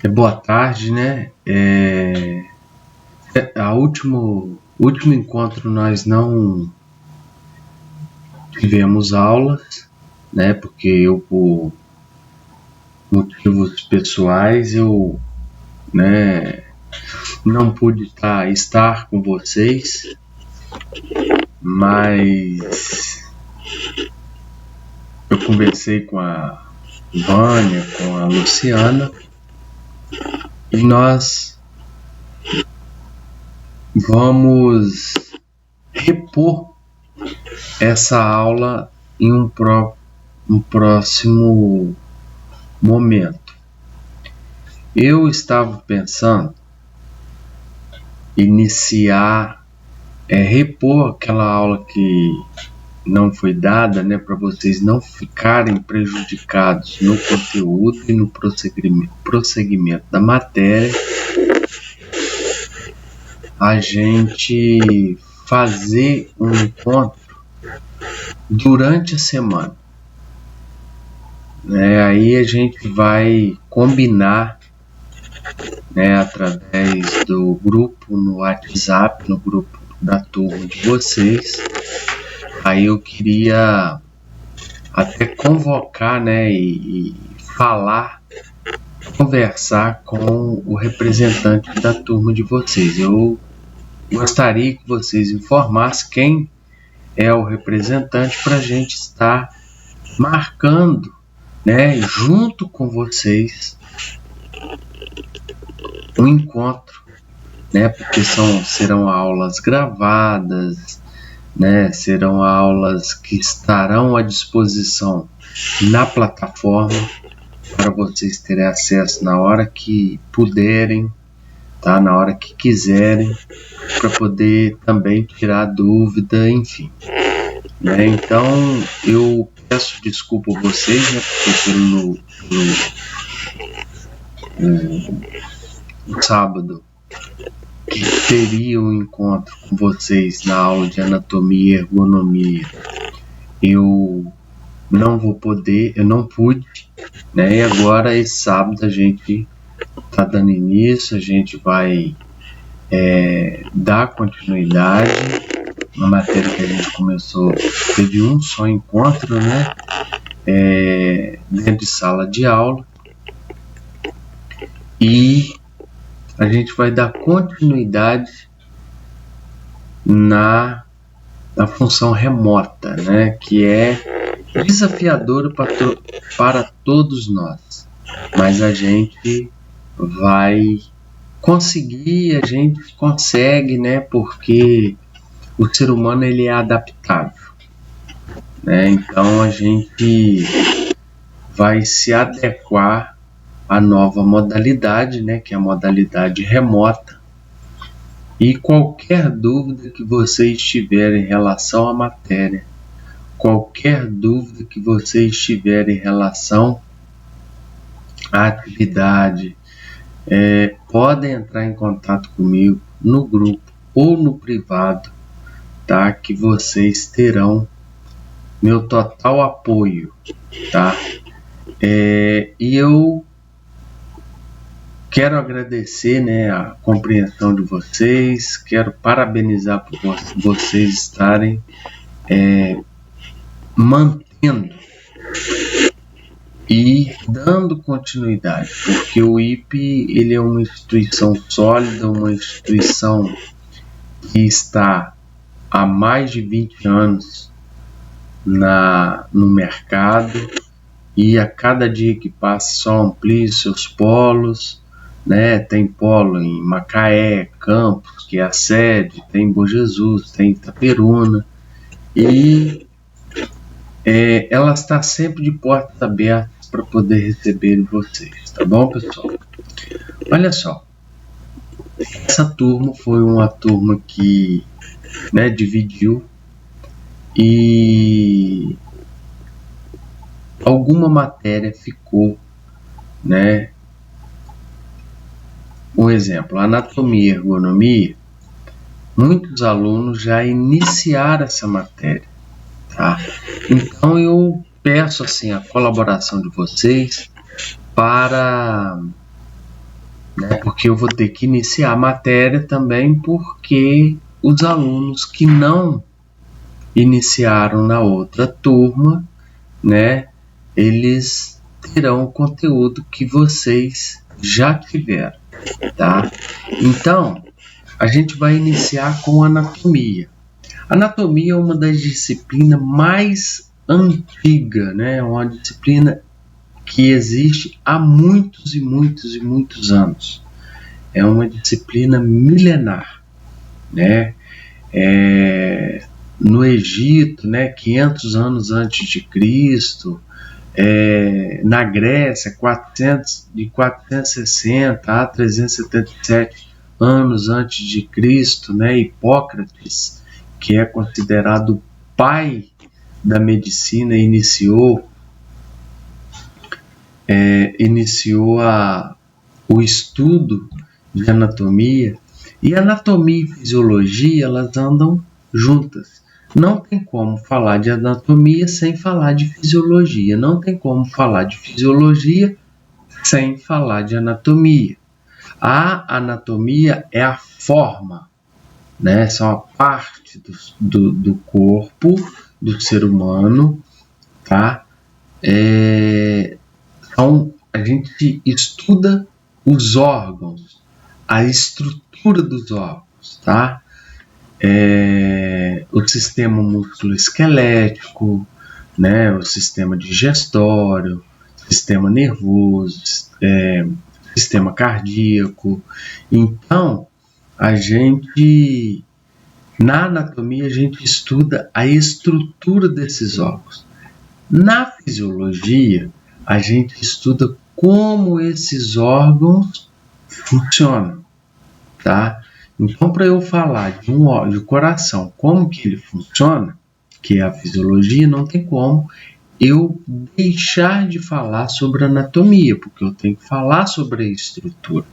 Boa tarde, né? Último encontro nós não tivemos aulas, né? Porque eu, por motivos pessoais, né, não pude estar com vocês, mas eu conversei com a Vânia, com a Luciana, e nós vamos repor essa aula em um próximo momento. Eu estava pensando iniciar, repor aquela aula que não foi dada, né, para vocês não ficarem prejudicados no conteúdo e no prosseguimento da matéria, a gente fazer um encontro durante a semana. Aí a gente vai combinar, né, através do grupo no WhatsApp, no grupo da turma de vocês. Aí eu queria até convocar, né, e falar, conversar com o representante da turma de vocês. Eu gostaria que vocês informassem quem é o representante para a gente estar marcando, né, junto com vocês, um encontro, né, porque serão aulas gravadas, né, serão aulas que estarão à disposição na plataforma para vocês terem acesso na hora que puderem, tá? Na hora que quiserem, para poder também tirar dúvida, enfim. Né? Então, eu peço desculpa a vocês, né, porque no sábado que teria um encontro com vocês na aula de anatomia e ergonomia, eu não pude, né? E agora esse sábado a gente está dando início, a gente vai dar continuidade na matéria que a gente começou, teve um só encontro, né? Dentro de sala de aula, e a gente vai dar continuidade na função remota, né? Que é desafiadora para todos nós, mas a gente vai conseguir, a gente consegue, né? Porque o ser humano ele é adaptável, né? Então a gente vai se adequar à nova modalidade, né? Que é a modalidade remota. E qualquer dúvida que vocês tiverem em relação à matéria, qualquer dúvida que vocês tiverem em relação à atividade, podem entrar em contato comigo no grupo ou no privado, tá? Que vocês terão meu total apoio, tá? E eu quero agradecer, né, a compreensão de vocês, quero parabenizar por vocês estarem mantendo e dando continuidade, porque o IPE ele é uma instituição sólida, uma instituição que está há mais de 20 anos no mercado, e a cada dia que passa só amplia seus polos, né? Tem polo em Macaé, Campos, que é a sede, tem Bom Jesus, tem Itaperuna, e ela está sempre de portas abertas para poder receber vocês, tá bom, pessoal? Olha só, essa turma foi uma turma que, né, dividiu, e alguma matéria ficou, né? Um exemplo, anatomia e ergonomia, muitos alunos já iniciaram essa matéria, tá? Então eu peço assim a colaboração de vocês para né? Porque eu vou ter que iniciar a matéria também, porque os alunos que não iniciaram na outra turma, né, eles terão o conteúdo que vocês já tiveram, tá? Então, a gente vai iniciar com anatomia. Anatomia é uma das disciplinas mais antigas, né? Uma disciplina que existe há muitos e muitos e muitos anos. É uma disciplina milenar, né? No Egito, né, 500 anos antes de Cristo, na Grécia, de 460 a 377 anos antes de Cristo, né, Hipócrates, que é considerado o pai da medicina, iniciou o estudo de anatomia. E anatomia e fisiologia, elas andam juntas. Não tem como falar de anatomia sem falar de fisiologia. Não tem como falar de fisiologia sem falar de anatomia. A anatomia é a forma, né? São a parte do corpo do ser humano, tá? Então, a gente estuda os órgãos, a estrutura dos órgãos, tá? O sistema músculo-esquelético, né? O sistema digestório, sistema nervoso, sistema cardíaco. Então, na anatomia, a gente estuda a estrutura desses órgãos. Na fisiologia, a gente estuda como esses órgãos funcionam, tá? Então, para eu falar de coração, como que ele funciona, que é a fisiologia, não tem como eu deixar de falar sobre anatomia, porque eu tenho que falar sobre a estrutura.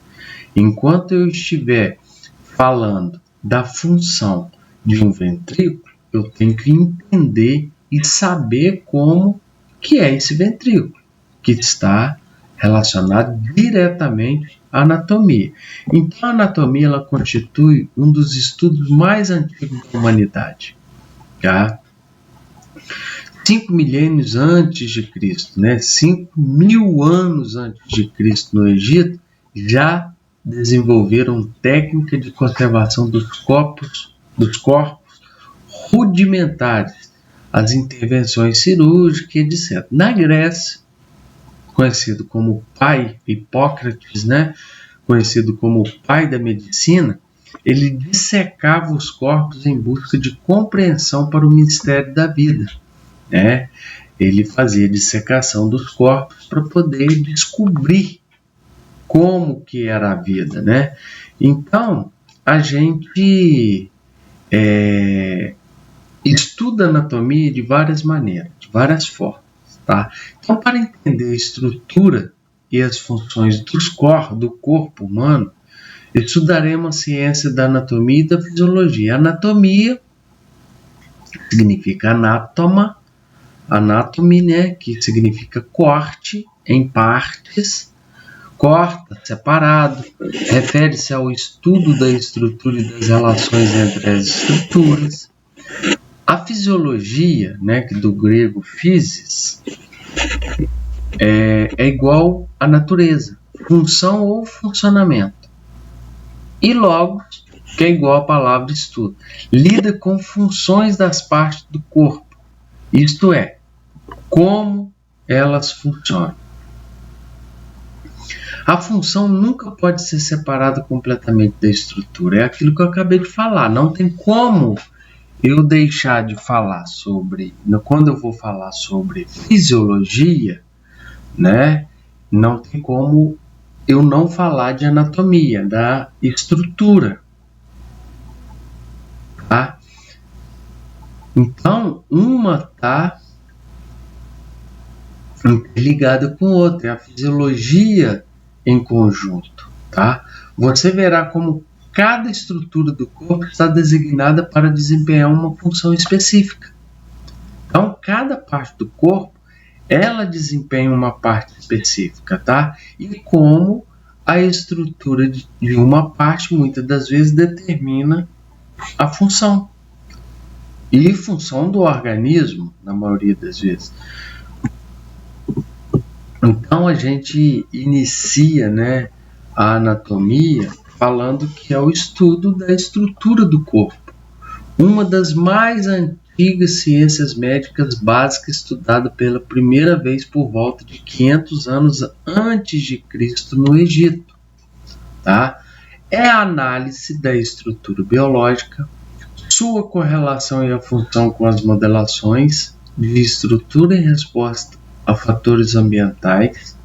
Enquanto eu estiver falando da função de um ventrículo, eu tenho que entender e saber como que é esse ventrículo, que está relacionado diretamente à anatomia. Então, a anatomia ela constitui um dos estudos mais antigos da humanidade. Tá? 5 milênios antes de Cristo, né? 5.000 anos antes de Cristo no Egito, já desenvolveram técnica de conservação dos corpos rudimentares, as intervenções cirúrgicas, etc. Na Grécia, conhecido como pai Hipócrates, né? Conhecido como o pai da medicina, ele dissecava os corpos em busca de compreensão para o mistério da vida, né? Ele fazia dissecação dos corpos para poder descobrir como que era a vida, né? Então, a gente estuda anatomia de várias maneiras, de várias formas, tá? Então, para entender a estrutura e as funções do corpo humano, estudaremos a ciência da anatomia e da fisiologia. Anatomia significa anatomy, né, que significa corte em partes, corta, separado, refere-se ao estudo da estrutura e das relações entre as estruturas. A fisiologia, né, do grego physis, é igual à natureza, função ou funcionamento. E logos, que é igual à palavra estudo, lida com funções das partes do corpo, isto é, como elas funcionam. A função nunca pode ser separada completamente da estrutura, é aquilo que eu acabei de falar, não tem como eu deixar de falar quando eu vou falar sobre fisiologia, né, não tem como eu não falar de anatomia, da estrutura, tá? Então, uma está ligada com outra, é a fisiologia em conjunto, tá? Você verá como cada estrutura do corpo está designada para desempenhar uma função específica. Então, cada parte do corpo, ela desempenha uma parte específica, tá? E como a estrutura de uma parte muitas das vezes determina a função. E função do organismo, na maioria das vezes. Então a gente inicia, né, a anatomia falando que é o estudo da estrutura do corpo. Uma das mais antigas ciências médicas básicas estudada pela primeira vez por volta de 500 anos antes de Cristo no Egito. Tá? É a análise da estrutura biológica, sua correlação e a função com as modelações de estrutura em resposta a fatores ambientais,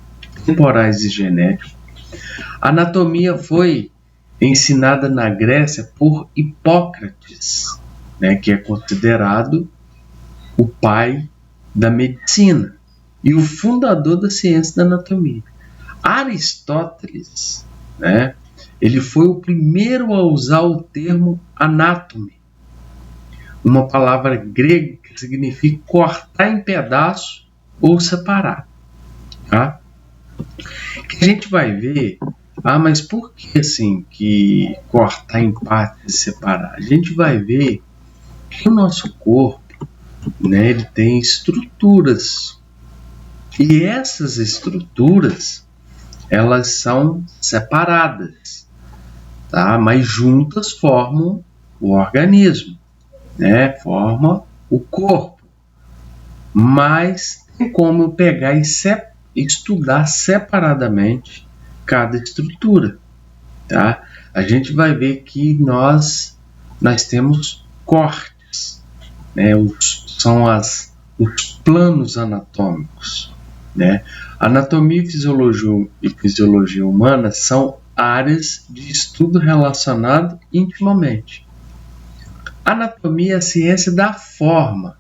temporais e genéticos. A anatomia foi ensinada na Grécia por Hipócrates, né, que é considerado o pai da medicina e o fundador da ciência da anatomia. Aristóteles, né, ele foi o primeiro a usar o termo anátome, uma palavra grega que significa cortar em pedaços ou separar. Tá? Que a gente vai ver, mas por que assim que cortar em partes e separar? A gente vai ver que o nosso corpo, né, ele tem estruturas. E essas estruturas, elas são separadas, tá? Mas juntas formam o organismo, né? Forma o corpo. Mas tem como eu pegar e estudar separadamente cada estrutura, tá? A gente vai ver que nós temos cortes, né? São os planos anatômicos, né? Anatomia e fisiologia humana são áreas de estudo relacionado intimamente. Anatomia é a ciência da forma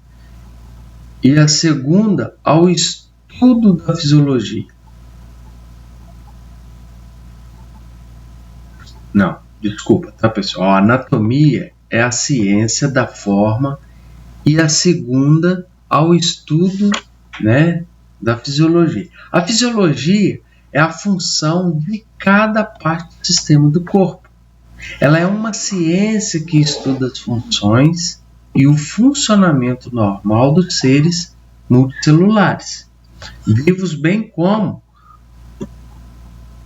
e a segunda ao estudo da fisiologia. Não, desculpa, tá, pessoal? A anatomia é a ciência da forma e a segunda ao estudo, né, da fisiologia. A fisiologia é a função de cada parte do sistema do corpo. Ela é uma ciência que estuda as funções e o funcionamento normal dos seres multicelulares, vivos bem como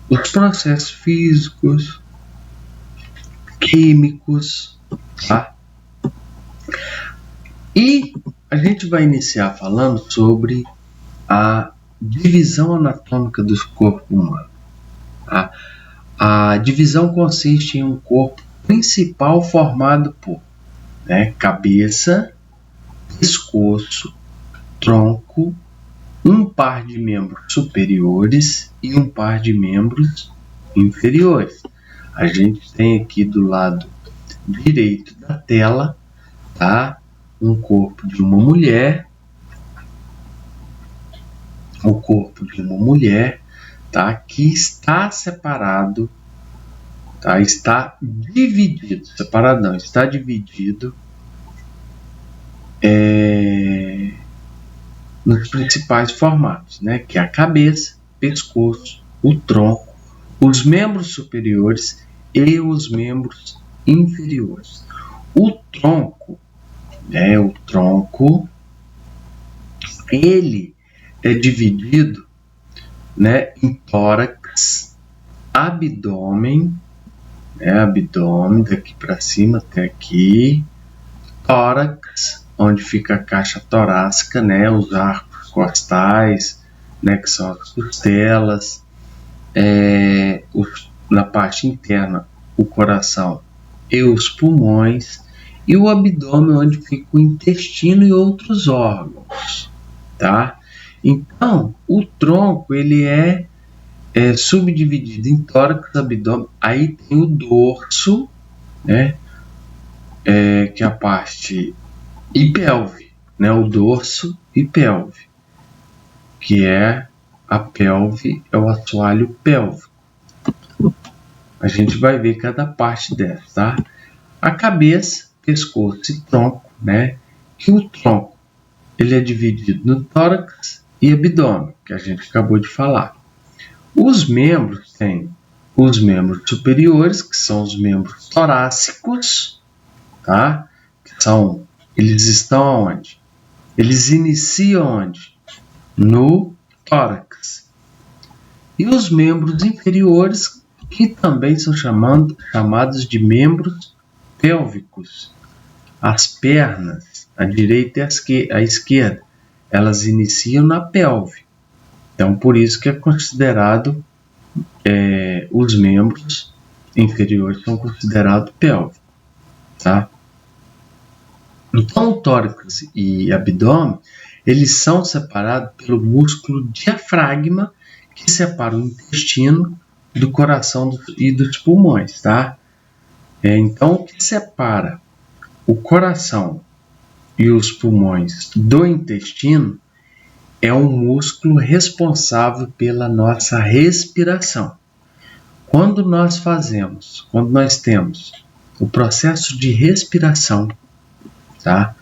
os processos físicos, químicos, tá? E a gente vai iniciar falando sobre a divisão anatômica do corpo humano. Tá? A divisão consiste em um corpo principal formado por, né, cabeça, pescoço, tronco, um par de membros superiores e um par de membros inferiores. A gente tem aqui do lado direito da tela, tá, um corpo de uma mulher, o corpo de uma mulher, tá, que está separado, tá, está dividido, separado não, está dividido nos principais formatos, né, que é a cabeça, pescoço, o tronco, os membros superiores e os membros inferiores. O tronco, ele é dividido, né, em tórax, abdômen, né, abdômen daqui para cima até aqui, tórax, onde fica a caixa torácica, né, os arcos costais, né, que são as costelas, na parte interna o coração e os pulmões, e o abdômen, onde fica o intestino e outros órgãos, tá? Então, o tronco ele é subdividido em tórax, abdômen, aí tem o dorso, né? Que é a parte e pelve, né? O dorso e pelve, que é a pelve, é o assoalho pélvico. A gente vai ver cada parte dessa, tá? A cabeça, pescoço e tronco, né? Que o tronco ele é dividido no tórax e abdômen, que a gente acabou de falar. Os membros têm os membros superiores, que são os membros torácicos, tá? Eles estão onde? Eles iniciam onde? No tórax. E os membros inferiores, que também são chamados de membros pélvicos. As pernas, a direita e a esquerda, elas iniciam na pelve. Então, por isso que é considerado, os membros inferiores são considerados pélvicos, tá? Então, o tórax e abdômen, eles são separados pelo músculo diafragma, que separa o intestino do coração e dos pulmões, tá? Então, o que separa o coração e os pulmões do intestino é um músculo responsável pela nossa respiração. Quando nós temos o processo de respiração, tá?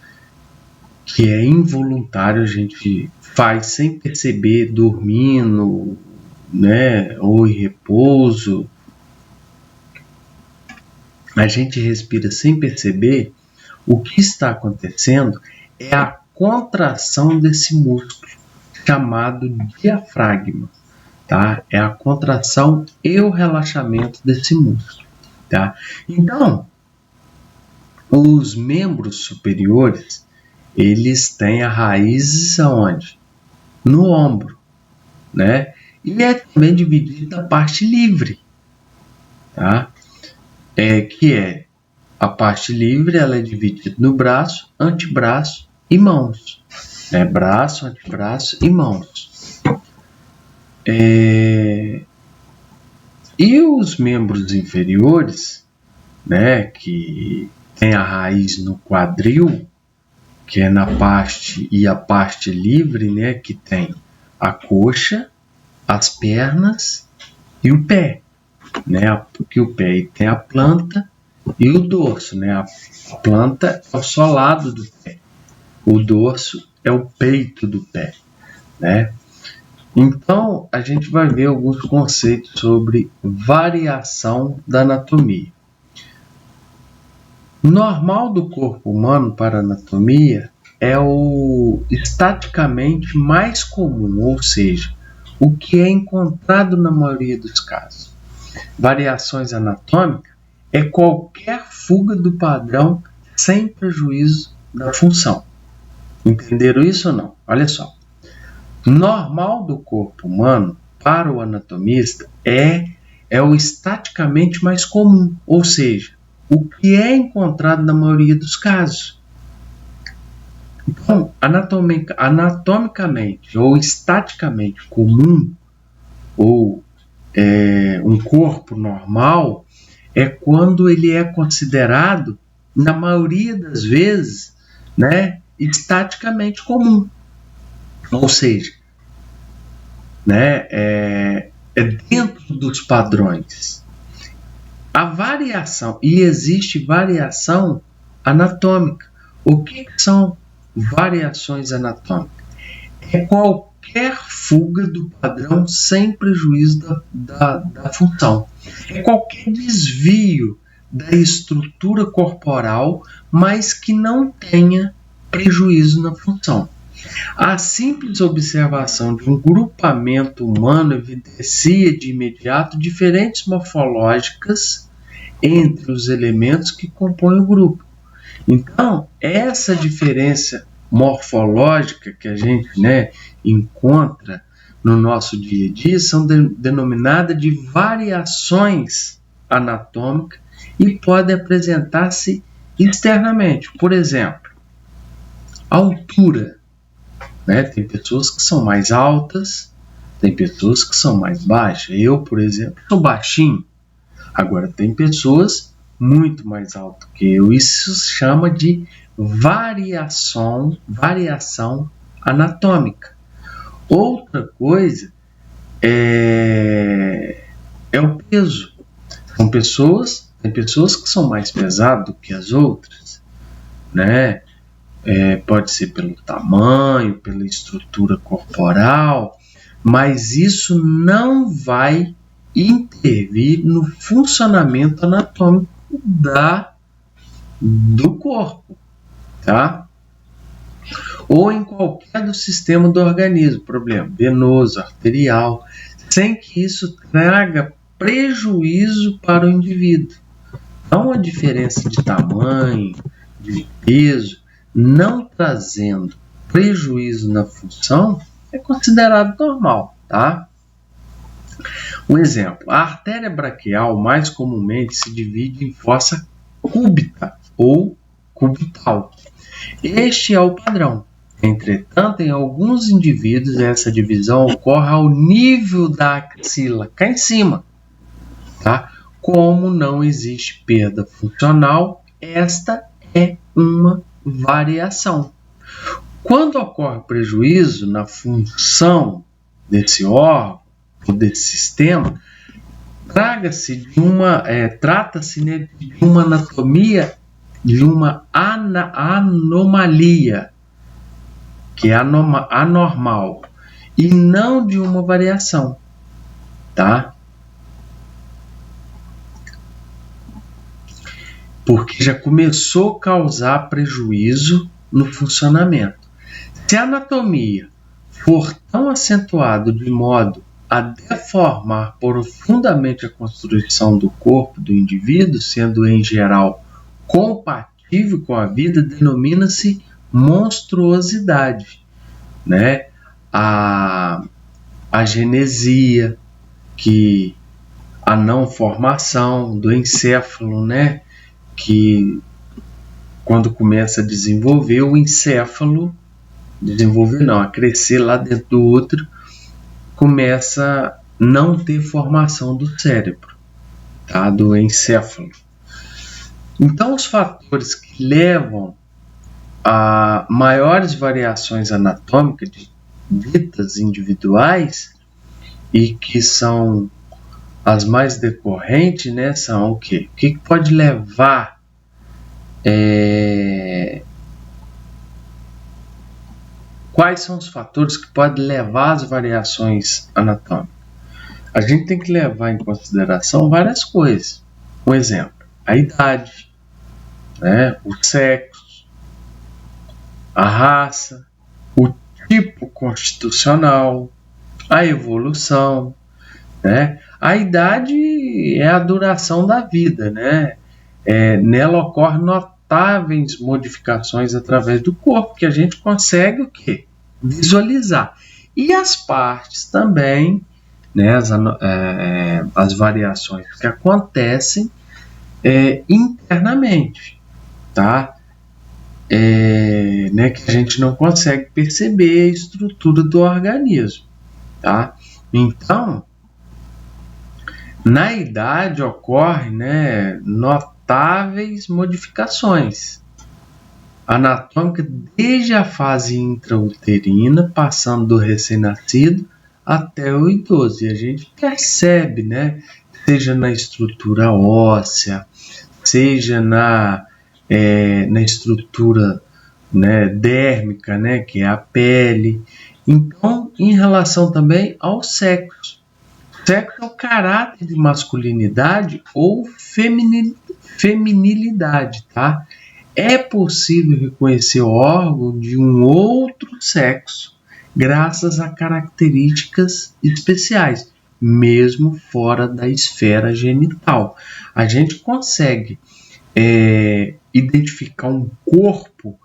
Que é involuntário, a gente faz sem perceber, dormindo, né? Ou em repouso. A gente respira sem perceber. O que está acontecendo é a contração desse músculo, chamado diafragma, tá? É a contração e o relaxamento desse músculo, tá? Então, os membros superiores, eles têm a raiz aonde? No ombro, né? E é também dividido na parte livre, tá? A parte livre, ela é dividida no braço, antebraço e mãos. Braço, antebraço e mãos. E os membros inferiores, né, que tem a raiz no quadril, que é na parte, e a parte livre, né, que tem a coxa, as pernas e o pé, né? Porque o pé tem a planta e o dorso, né? A planta é o solado do pé, o dorso é o peito do pé, né? Então, a gente vai ver alguns conceitos sobre variação da anatomia. O normal do corpo humano para a anatomia é o estaticamente mais comum, ou seja, o que é encontrado na maioria dos casos. Variações anatômicas é qualquer fuga do padrão sem prejuízo da função. Entenderam isso ou não? Olha só. Normal do corpo humano para o anatomista é o estaticamente mais comum, ou seja, o que é encontrado na maioria dos casos. Então, anatomicamente ou estaticamente comum, ou um corpo normal, é quando ele é considerado, na maioria das vezes, né, estaticamente comum. Ou seja, né, é dentro dos padrões. A variação, e existe variação anatômica. O que são variações anatômicas? É qualquer fuga do padrão sem prejuízo da função. É qualquer desvio da estrutura corporal, mas que não tenha prejuízo na função. A simples observação de um grupamento humano evidencia de imediato diferenças morfológicas entre os elementos que compõem o grupo. Então, essa diferença morfológica que a gente, né, encontra no nosso dia a dia são denominadas de variações anatômicas e podem apresentar-se externamente. Por exemplo, a altura. Né? Tem pessoas que são mais altas, tem pessoas que são mais baixas. Eu, por exemplo, sou baixinho. Agora, tem pessoas muito mais altas que eu. Isso se chama de variação anatômica. Outra coisa é o peso. Tem pessoas que são mais pesadas do que as outras, né? Pode ser pelo tamanho, pela estrutura corporal, mas isso não vai intervir no funcionamento anatômico do corpo, tá? Ou em qualquer do sistema do organismo, problema venoso, arterial, sem que isso traga prejuízo para o indivíduo. Então, a diferença de tamanho, de peso, não trazendo prejuízo na função, é considerado normal, tá? Um exemplo, a artéria braquial mais comumente se divide em fossa cúbita ou cubital. Este é o padrão. Entretanto, em alguns indivíduos, essa divisão ocorre ao nível da axila, cá em cima, tá? Como não existe perda funcional, esta é uma variação. Quando ocorre prejuízo na função desse órgão ou desse sistema, trata-se de uma anatomia, de uma anomalia, que é anormal, e não de uma variação, tá? Porque já começou a causar prejuízo no funcionamento. Se a anatomia for tão acentuada de modo a deformar profundamente a constituição do corpo do indivíduo, sendo em geral compatível com a vida, denomina-se monstruosidade, né? A agenesia, que a não formação do encéfalo, né? Que quando começa a desenvolver o encéfalo, a crescer lá dentro do útero, começa a não ter formação do cérebro, tá? Do encéfalo. Então, os fatores que levam a maiores variações anatômicas ditas individuais e que são as mais decorrentes, né, são o quê? O que pode levar quais são os fatores que podem levar às variações anatômicas? A gente tem que levar em consideração várias coisas. Um exemplo, a idade, né, o sexo, a raça, o tipo constitucional, a evolução, né? A idade é a duração da vida, né? Nela ocorrem notáveis modificações através do corpo, que a gente consegue o quê? Visualizar. E as partes também, né? As variações que acontecem internamente, tá? Né, que a gente não consegue perceber a estrutura do organismo, tá? Então, na idade ocorrem, né, notáveis modificações anatômicas desde a fase intrauterina, passando do recém-nascido até o idoso. E a gente percebe, né, seja na estrutura óssea, seja na estrutura, né, dérmica, né, que é a pele. Então, em relação também ao sexo. O sexo é o caráter de masculinidade ou feminilidade, tá? É possível reconhecer o órgão de um outro sexo graças a características especiais, mesmo fora da esfera genital. A gente consegue identificar um corpo,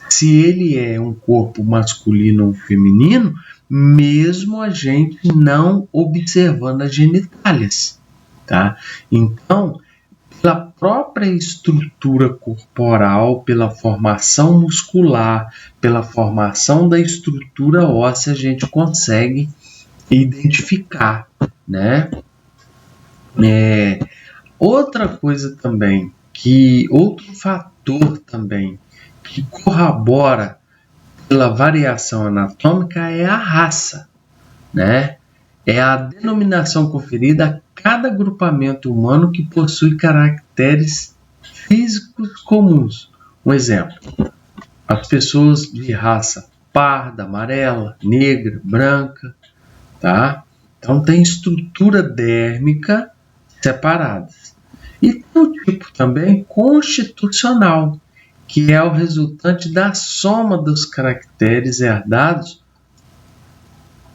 se ele é um corpo masculino ou feminino, mesmo a gente não observando as genitálias, tá? Então, pela própria estrutura corporal, pela formação muscular, pela formação da estrutura óssea, a gente consegue identificar, né? Outra coisa também, outro fator também que corrobora pela variação anatômica é a raça, né? É a denominação conferida a cada agrupamento humano que possui caracteres físicos comuns. Um exemplo, as pessoas de raça parda, amarela, negra, branca, tá? Então tem estrutura dérmica separadas. E tem o tipo também constitucional, que é o resultante da soma dos caracteres herdados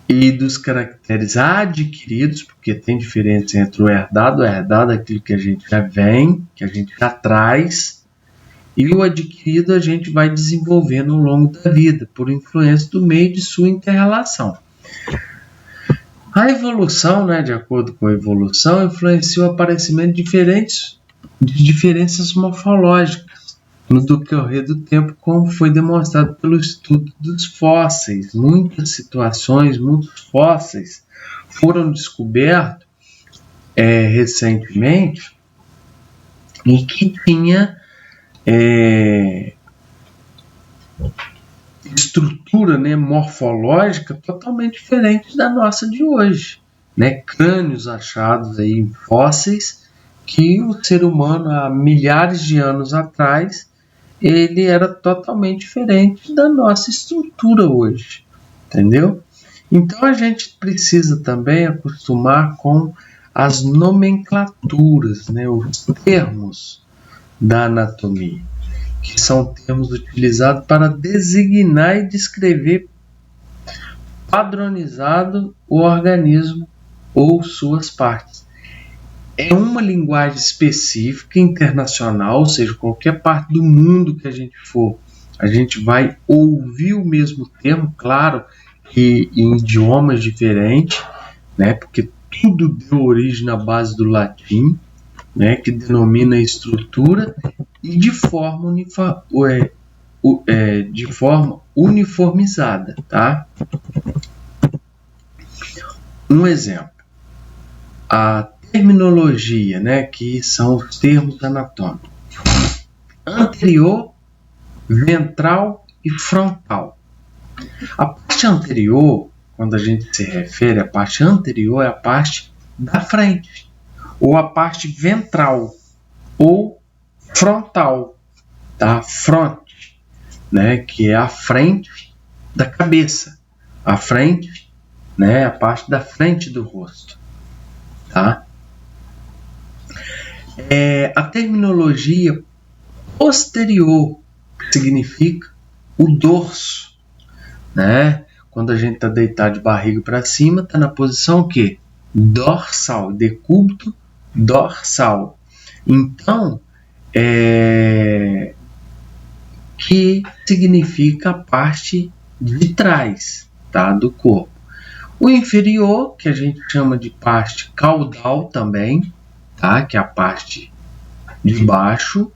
e dos caracteres adquiridos, porque tem diferença entre o herdado é aquilo que a gente já vem, que a gente já traz, e o adquirido a gente vai desenvolvendo ao longo da vida, por influência do meio de sua inter-relação. A evolução, de acordo com a evolução, influencia o aparecimento de diferenças morfológicas no decorrer do tempo, como foi demonstrado pelo estudo dos fósseis. Muitas situações, muitos fósseis foram descobertos recentemente e que tinha estrutura morfológica totalmente diferente da nossa de hoje. Crânios achados aí em fósseis que o ser humano, há milhares de anos atrás, ele era totalmente diferente da nossa estrutura hoje, entendeu? Então a gente precisa também acostumar com as nomenclaturas, os termos da anatomia, que são termos utilizados para designar e descrever padronizado o organismo ou suas partes. É uma linguagem específica, internacional, ou seja, qualquer parte do mundo que a gente for, a gente vai ouvir o mesmo termo, claro, que em idiomas diferentes, porque tudo deu origem na base do latim, que denomina a estrutura, e de forma uniformizada, tá? Um exemplo, a terminologia, que são os termos anatômicos: anterior, ventral e frontal. A parte anterior, quando a gente se refere à parte anterior, é a parte da frente, ou a parte ventral, ou frontal, tá? Front, que é a frente da cabeça, a frente, a parte da frente do rosto, tá? A terminologia posterior significa o dorso, Quando a gente está deitado de barriga para cima, está na posição o quê? Dorsal, decúbito dorsal. Então, que significa a parte de trás, tá, do corpo. O inferior, que a gente chama de parte caudal também, tá, que é a parte de baixo,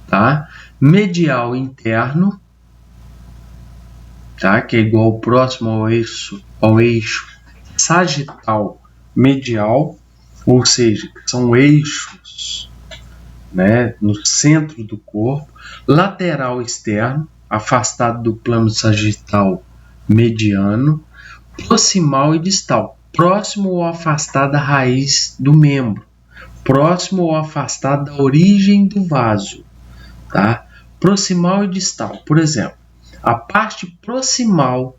tá? Medial interno, tá, que é igual próximo ao eixo sagital medial, ou seja, são eixos, no centro do corpo. Lateral externo, afastado do plano sagital mediano. Proximal e distal, próximo ou afastado da raiz do membro, próximo ou afastado da origem do vaso, tá? Proximal e distal, por exemplo, a parte proximal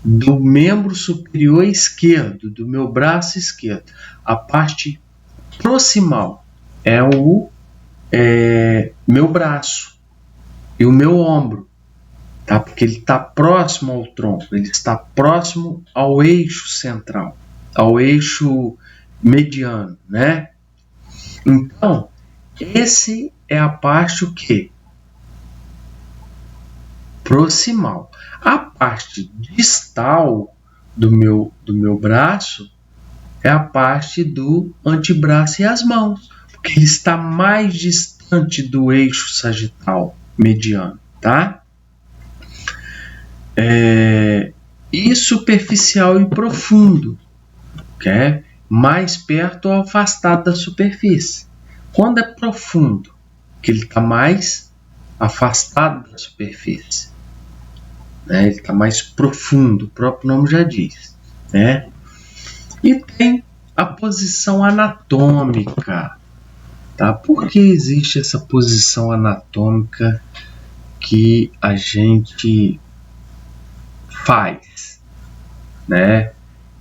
do membro superior esquerdo, do meu braço esquerdo, a parte proximal é o meu braço e o meu ombro, tá? Porque ele está próximo ao tronco, ele está próximo ao eixo central, ao eixo mediano, Então, esse é a parte o quê? Proximal. A parte distal do meu braço é a parte do antebraço e as mãos, porque ele está mais distante do eixo sagital mediano, tá? E superficial e profundo, que é mais perto ou afastado da superfície. Quando é profundo, que ele está mais afastado da superfície, ele está mais profundo, o próprio nome já diz, E tem a posição anatômica, tá? Por que existe essa posição anatômica que a gente faz,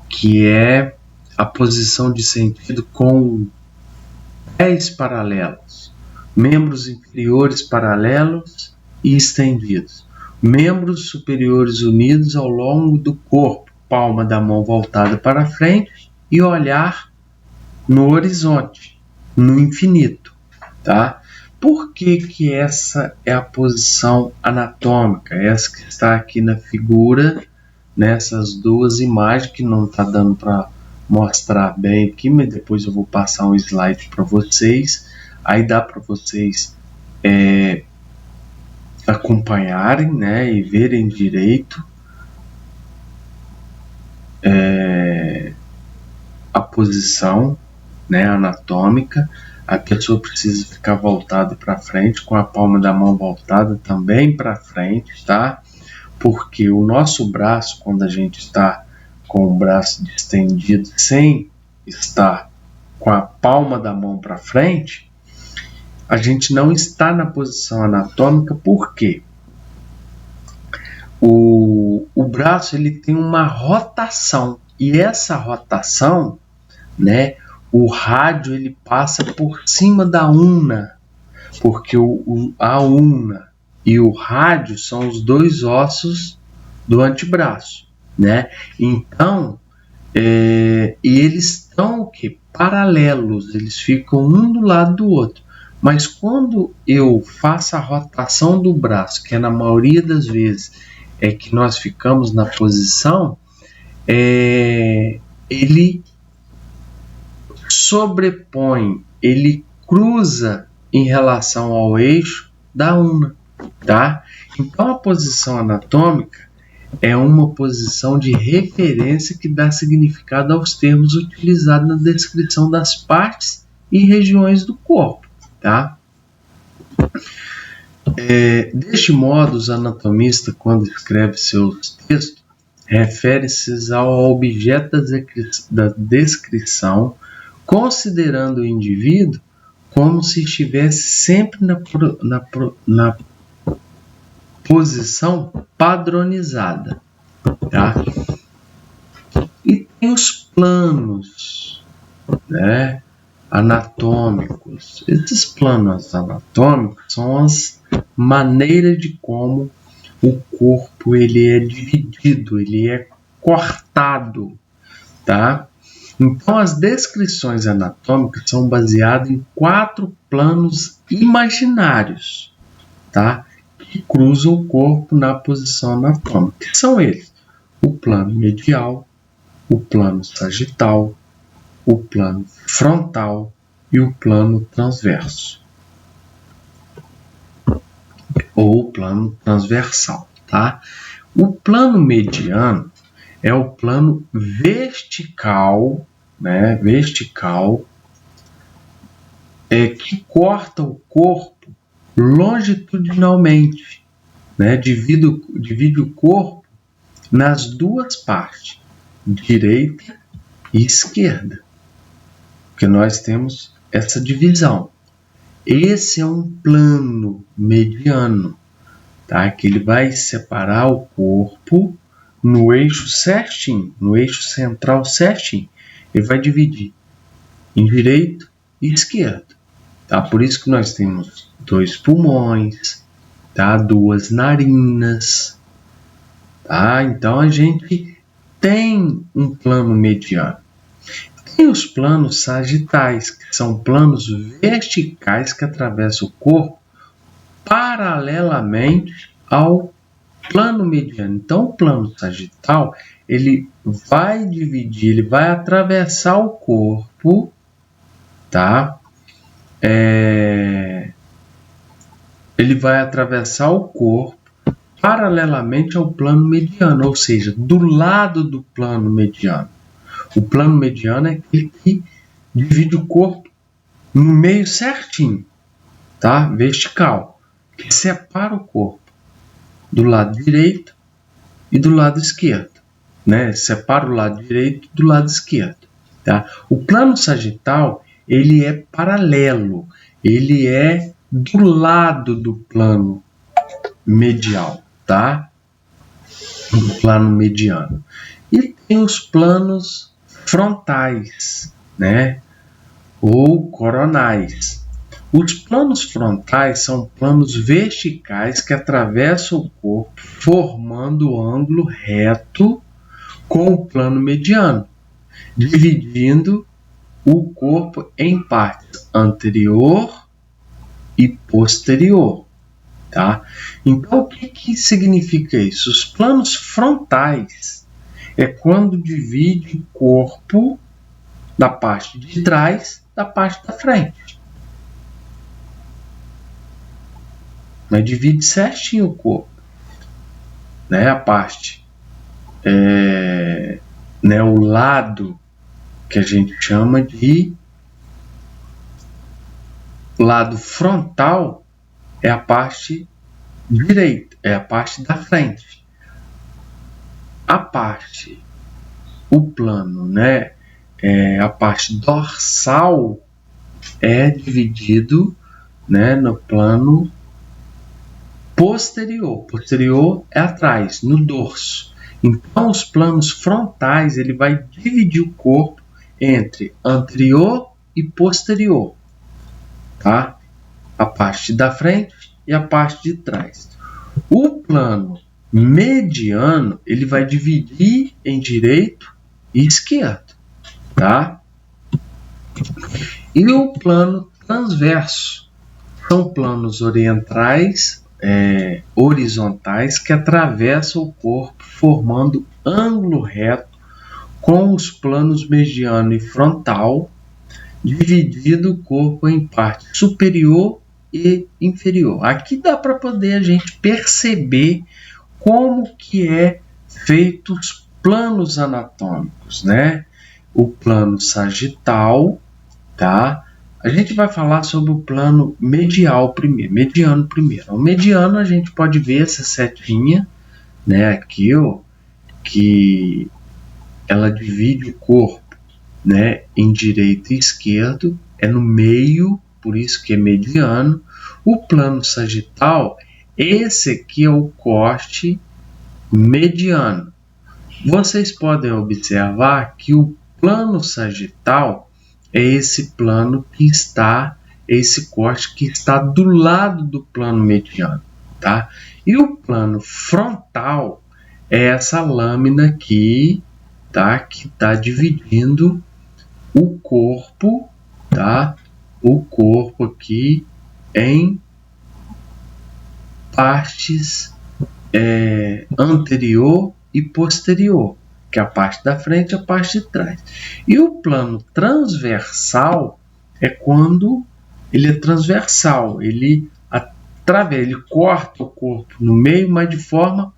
que é a posição de sentido com pés paralelos, membros inferiores paralelos e estendidos, membros superiores unidos ao longo do corpo, palma da mão voltada para frente e olhar no horizonte, no infinito, tá? Por que essa é a posição anatômica? Essa que está aqui na figura, nessas duas imagens, que não está dando para mostrar bem aqui, mas depois eu vou passar um slide para vocês. Aí dá para vocês acompanharem, né, e verem direito a posição, né, anatômica. A pessoa precisa ficar voltada para frente, com a palma da mão voltada também para frente, tá? Porque o nosso braço, quando a gente está com o braço distendido sem estar com a palma da mão para frente, a gente não está na posição anatômica. Por quê? O braço ele tem uma rotação, e essa rotação, né, o rádio ele passa por cima da una, porque a una e o rádio são os dois ossos do antebraço, né? Então, e eles estão o quê? Paralelos, eles ficam um do lado do outro. Mas quando eu faço a rotação do braço, que é na maioria das vezes é que nós ficamos na posição, ele sobrepõe, ele cruza em relação ao eixo da una, tá? Então a posição anatômica é uma posição de referência que dá significado aos termos utilizados na descrição das partes e regiões do corpo, tá? Deste modo, os anatomistas, quando escrevem seus textos, refere-se ao objeto da descrição, considerando o indivíduo como se estivesse sempre na posição padronizada, tá? E tem os planos, né, anatômicos. Esses planos anatômicos são as maneiras de como o corpo ele é dividido, ele é cortado, tá? Então, as descrições anatômicas são baseadas em 4 planos imaginários, tá? Que cruzam o corpo na posição anatômica. Que são eles: o plano medial, o plano sagital, o plano frontal e o plano transverso, ou o plano transversal, tá? O plano mediano é o plano vertical, né? Vertical, que corta o corpo longitudinalmente, né? Divide o corpo nas duas partes, direita e esquerda, porque nós temos essa divisão. Esse é um plano mediano, tá? Que ele vai separar o corpo no eixo certinho, no eixo central certinho. Ele vai dividir em direito e esquerdo, tá? Por isso que nós temos 2 pulmões, tá? 2 narinas, tá? Então a gente tem um plano mediano. Tem os planos sagitais, que são planos verticais que atravessam o corpo paralelamente ao plano mediano. Então, o plano sagital, ele vai dividir, ele vai atravessar o corpo, tá? Ele vai atravessar o corpo paralelamente ao plano mediano, ou seja, do lado do plano mediano. O plano mediano é aquele que divide o corpo no meio certinho, tá? Vertical, que separa o corpo do lado direito e do lado esquerdo, né? Separa o lado direito do lado esquerdo, tá? O plano sagital, ele é paralelo, ele é do lado do plano medial, tá? Do plano mediano. E tem os planos frontais, né? Ou coronais. Os planos frontais são planos verticais que atravessam o corpo, formando o ângulo reto com o plano mediano, dividindo o corpo em partes anterior e posterior. Tá? Então, o que significa isso? Os planos frontais é quando divide o corpo da parte de trás da parte da frente. Mas divide certinho o corpo. Né? A parte, né, o lado que a gente chama de lado frontal é a parte direita, é a parte da frente. O plano, né, a parte dorsal é dividido, né, no plano posterior. Posterior é atrás, no dorso. Então, os planos frontais, ele vai dividir o corpo entre anterior e posterior, tá? A parte da frente e a parte de trás. O plano mediano, ele vai dividir em direito e esquerdo, tá? E o plano transverso são planos horizontais que atravessam o corpo formando ângulo reto com os planos mediano e frontal, dividido o corpo em parte superior e inferior. Aqui dá para poder a gente perceber como que é feito os planos anatômicos, né? O plano sagital, tá? A gente vai falar sobre o plano mediano primeiro. O mediano a gente pode ver essa setinha, né? Aqui, ó, que ela divide o corpo, né, em direito e esquerdo, é no meio, por isso que é mediano. O plano sagital, esse aqui é o corte mediano. Vocês podem observar que o plano sagital é esse plano que está, esse corte que está do lado do plano mediano, tá? E o plano frontal é essa lâmina aqui, tá? Que está dividindo o corpo, tá? O corpo aqui em partes anterior e posterior, que é a parte da frente e a parte de trás. E o plano transversal é quando ele é transversal, ele corta o corpo no meio, mas de forma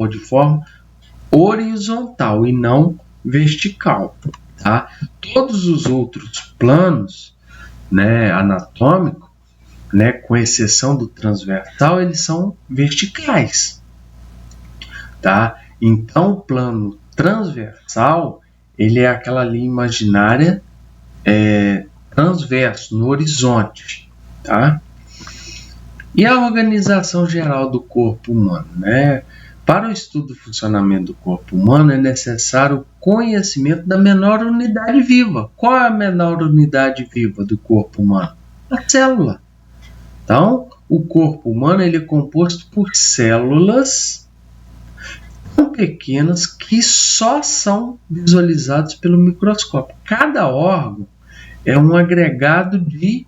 de forma horizontal e não vertical, tá? Todos os outros planos, né, anatômicos, né, com exceção do transversal, eles são verticais, tá? Então, o plano transversal, ele é aquela linha imaginária transverso, no horizonte, tá? E a organização geral do corpo humano, né? Para o estudo do funcionamento do corpo humano é necessário o conhecimento da menor unidade viva. Qual é a menor unidade viva do corpo humano? A célula. Então, o corpo humano ele é composto por células tão pequenas que só são visualizadas pelo microscópio. Cada órgão é um agregado de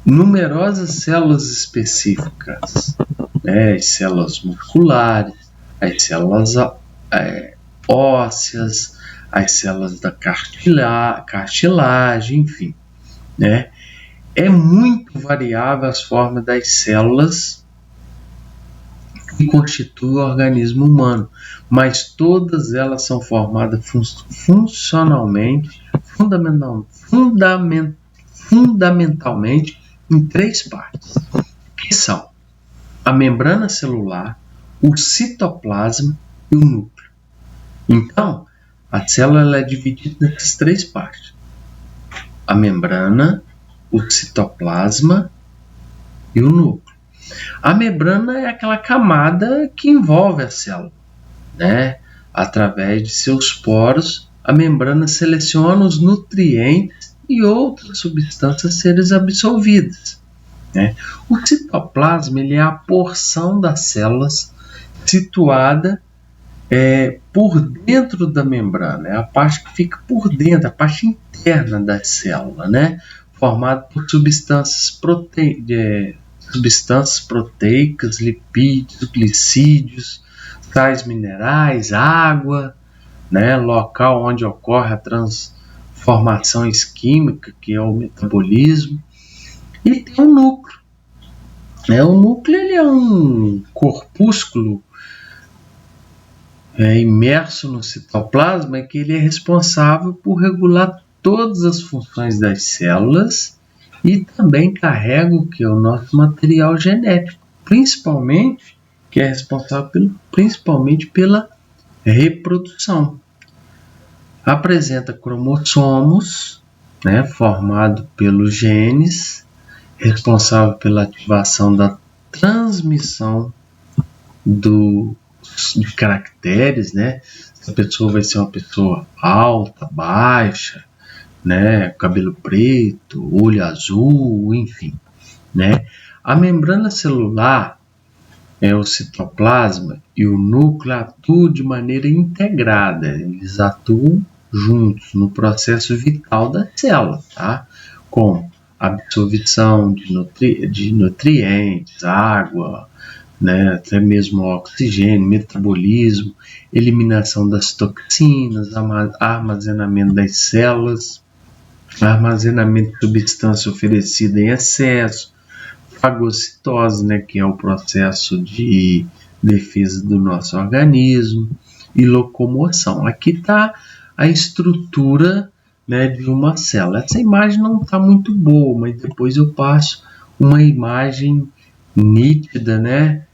numerosas células específicas, né? As células musculares, as células ósseas, as células da cartilagem, enfim, né? É muito variável as formas das células que constituem o organismo humano, mas todas elas são formadas fundamentalmente em três partes, que são a membrana celular, o citoplasma e o núcleo. Então, a célula é dividida nessas três partes: a membrana, o citoplasma e o núcleo. A membrana é aquela camada que envolve a célula, né? Através de seus poros, a membrana seleciona os nutrientes e outras substâncias a serem absorvidas, né? O citoplasma ele é a porção das células situada por dentro da membrana, é a parte que fica por dentro, a parte interna da célula, né? Formada por substâncias proteicas, lipídios, glicídios, sais minerais, água, né? Local onde ocorre a transformação química, que é o metabolismo, e tem um núcleo. O núcleo ele é um corpúsculo imerso no citoplasma, que ele é responsável por regular todas as funções das células e também carrega o que é o nosso material genético, principalmente, que é responsável principalmente pela reprodução. Apresenta cromossomos, né, formado pelos genes, responsável pela ativação da transmissão de caracteres, né? Se a pessoa vai ser uma pessoa alta, baixa, né? Cabelo preto, olho azul, enfim, né? A membrana celular, o citoplasma e o núcleo atuam de maneira integrada, eles atuam juntos no processo vital da célula, tá? Com absorção de nutrientes, água, né, até mesmo oxigênio, metabolismo, eliminação das toxinas, armazenamento das células, armazenamento de substância oferecida em excesso, fagocitose, né, que é o processo de defesa do nosso organismo, e locomoção. Aqui está a estrutura, né, de uma célula. Essa imagem não está muito boa, mas depois eu passo uma imagem nítida, né,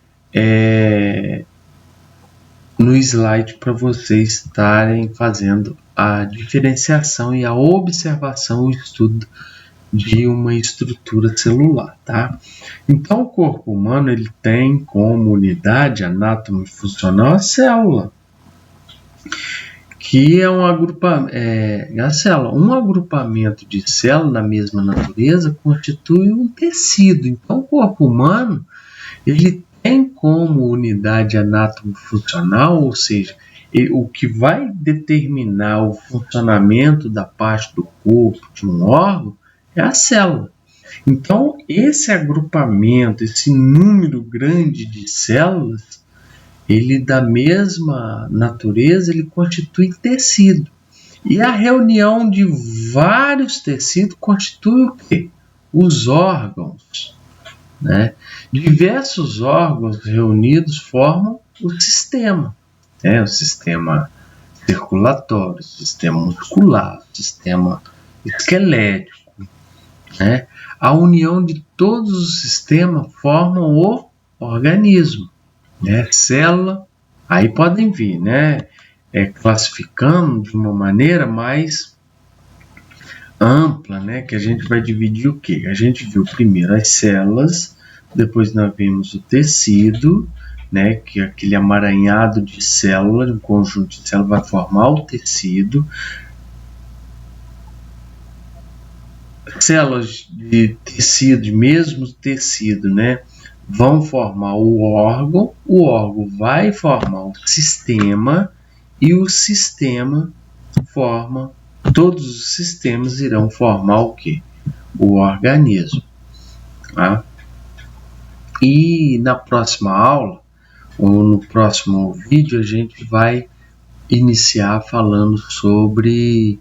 no slide para vocês estarem fazendo a diferenciação e a observação, o estudo de uma estrutura celular, tá? Então, o corpo humano ele tem como unidade anatomo-funcional a célula, que é um agrupamento de células da mesma natureza constitui um tecido. Então, o corpo humano ele tem como unidade anatomo-funcional, ou seja, o que vai determinar o funcionamento da parte do corpo, de um órgão, é a célula. Então, esse agrupamento, esse número grande de células, ele da mesma natureza, ele constitui tecido. E a reunião de vários tecidos constitui o quê? Os órgãos, né? Diversos órgãos reunidos formam o sistema, né? O sistema circulatório, o sistema muscular, o sistema esquelético, né? A união de todos os sistemas forma o organismo, né? Célula, aí podem vir, né? Classificando de uma maneira mais ampla, né? Que a gente vai dividir o quê? A gente viu primeiro as células, depois nós vimos o tecido, né? Que é aquele amaranhado de células, um conjunto de células vai formar o tecido. Células de tecido, mesmo tecido, né? Vão formar o órgão vai formar o sistema e o sistema forma, todos os sistemas irão formar o quê? O organismo, tá? E na próxima aula, ou no próximo vídeo, a gente vai iniciar falando sobre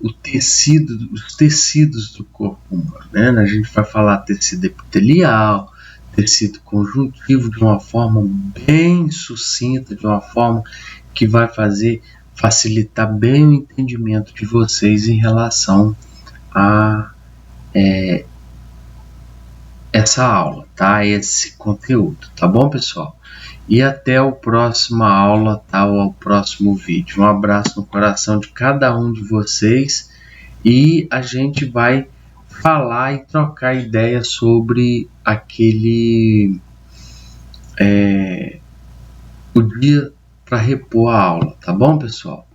os tecidos do corpo humano, né? A gente vai falar tecido epitelial, tecido conjuntivo, de uma forma bem sucinta, de uma forma que vai facilitar bem o entendimento de vocês em relação a essa aula, tá? Esse conteúdo, tá bom, pessoal? E até a próxima aula, tá? Ou ao próximo vídeo. Um abraço no coração de cada um de vocês e a gente vai falar e trocar ideias sobre aquele o dia para repor a aula, tá bom, pessoal?